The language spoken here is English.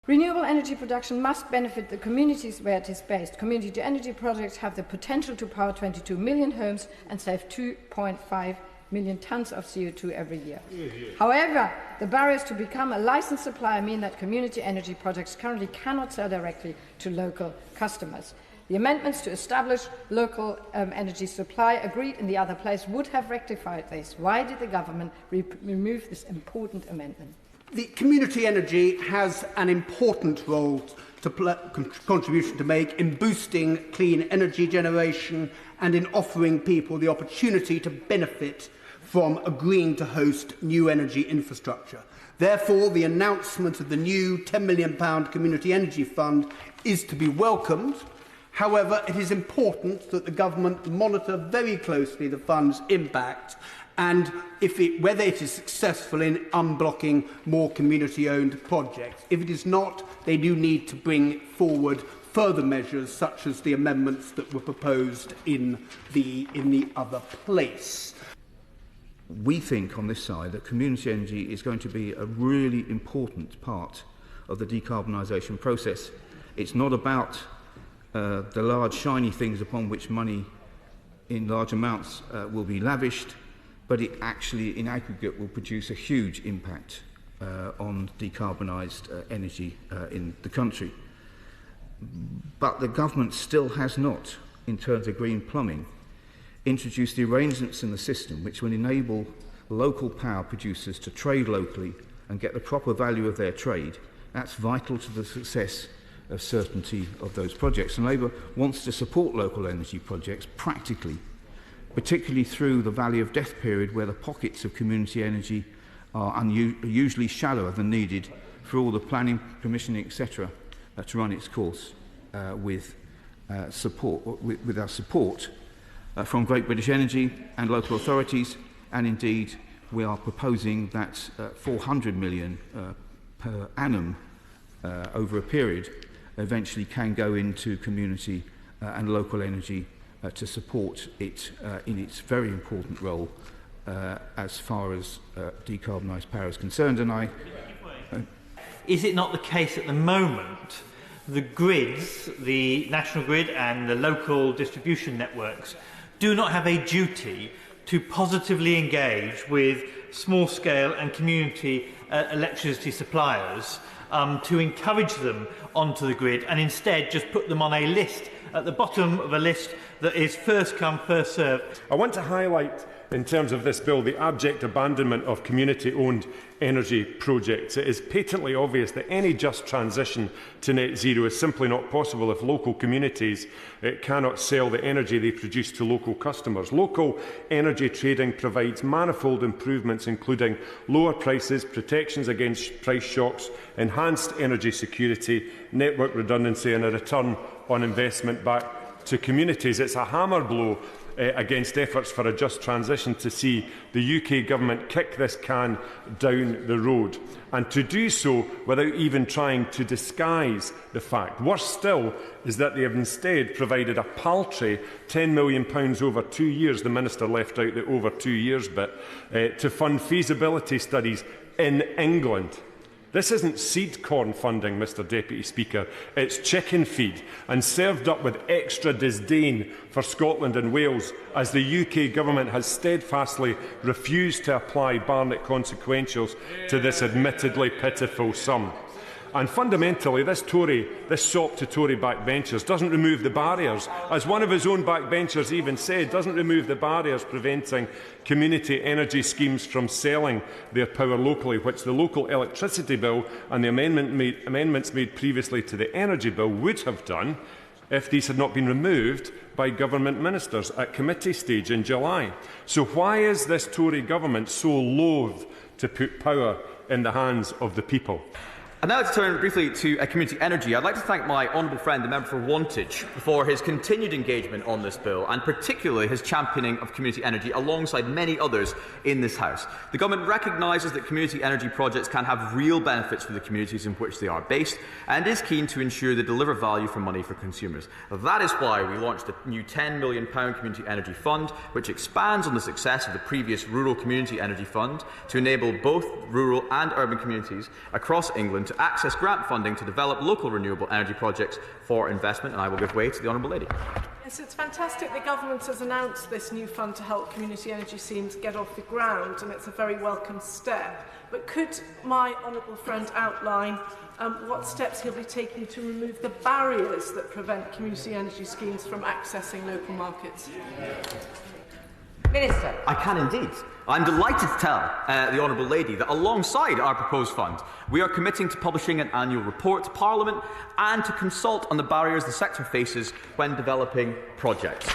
Renewable energy production must benefit the communities where it is based. Community energy projects have the potential to power 22 million homes and save 2.5 million tonnes of CO2 every year. However, the barriers to become a licensed supplier mean that community energy projects currently cannot sell directly to local customers. The amendments to establish local energy supply agreed in the other place would have rectified this. Why did the government remove this important amendment? The community energy has an important role contribution to make in boosting clean energy generation and in offering people the opportunity to benefit from agreeing to host new energy infrastructure. Therefore, the announcement of the new £10 million Community Energy Fund is to be welcomed. However, it is important that the government monitor very closely the fund's impact and whether it is successful in unblocking more community-owned projects. If it is not, they do need to bring forward further measures, such as the amendments that were proposed in the other place. We think on this side that community energy is going to be a really important part of the decarbonisation process. It's not about the large shiny things upon which money in large amounts will be lavished, but it actually in aggregate will produce a huge impact on decarbonised energy in the country. But the government still has not, in terms of green plumbing, introduced the arrangements in the system which will enable local power producers to trade locally and get the proper value of their trade. That's vital to the success of certainty of those projects. And Labour wants to support local energy projects practically, particularly through the valley of death period where the pockets of community energy are usually shallower than needed for all the planning, permissioning, etc. To run its course with our support from Great British Energy and local authorities, and indeed we are proposing that 400 million per annum over a period eventually can go into community and local energy to support it in its very important role as far as decarbonised power is concerned. And is it not the case at the moment the grids, the national grid and the local distribution networks, do not have a duty to positively engage with small-scale and community electricity suppliers to encourage them onto the grid, and instead just put them on a list at the bottom of a list that is first come, first served? I want to highlight, in terms of this bill, the abject abandonment of community-owned energy projects. It is patently obvious that any just transition to net zero is simply not possible if local communities cannot sell the energy they produce to local customers. Local energy trading provides manifold improvements, including lower prices, protections against price shocks, enhanced energy security, network redundancy and a return on investment back to communities. It's a hammer blow against efforts for a just transition to see the UK government kick this can down the road, and to do so without even trying to disguise the fact. Worse still is that they have instead provided a paltry £10 million over 2 years, the Minister left out the over 2 years bit, to fund feasibility studies in England. This isn't seed corn funding, Mr Deputy Speaker, it's chicken feed, and served up with extra disdain for Scotland and Wales, as the UK government has steadfastly refused to apply Barnett consequentials to this admittedly pitiful sum. And fundamentally, this sop to Tory backbenchers doesn't remove the barriers. As one of his own backbenchers even said, doesn't remove the barriers preventing community energy schemes from selling their power locally, which the local electricity bill and the amendments made previously to the energy bill would have done if these had not been removed by government ministers at committee stage in July. So why is this Tory government so loath to put power in the hands of the people? And now to turn briefly to community energy. I'd like to thank my honourable friend, the member for Wantage, for his continued engagement on this bill, and particularly his championing of community energy alongside many others in this House. The government recognises that community energy projects can have real benefits for the communities in which they are based, and is keen to ensure they deliver value for money for consumers. That is why we launched the new £10 million Community Energy Fund, which expands on the success of the previous Rural Community Energy Fund to enable both rural and urban communities across England to access grant funding to develop local renewable energy projects for investment. And I will give way to the Honourable Lady. Yes, it's fantastic the government has announced this new fund to help community energy schemes get off the ground, and it's a very welcome step. But could my honourable friend outline what steps he'll be taking to remove the barriers that prevent community energy schemes from accessing local markets? Minister. I can indeed. I'm delighted to tell the Honourable Lady that alongside our proposed fund, we are committing to publishing an annual report to Parliament and to consult on the barriers the sector faces when developing projects.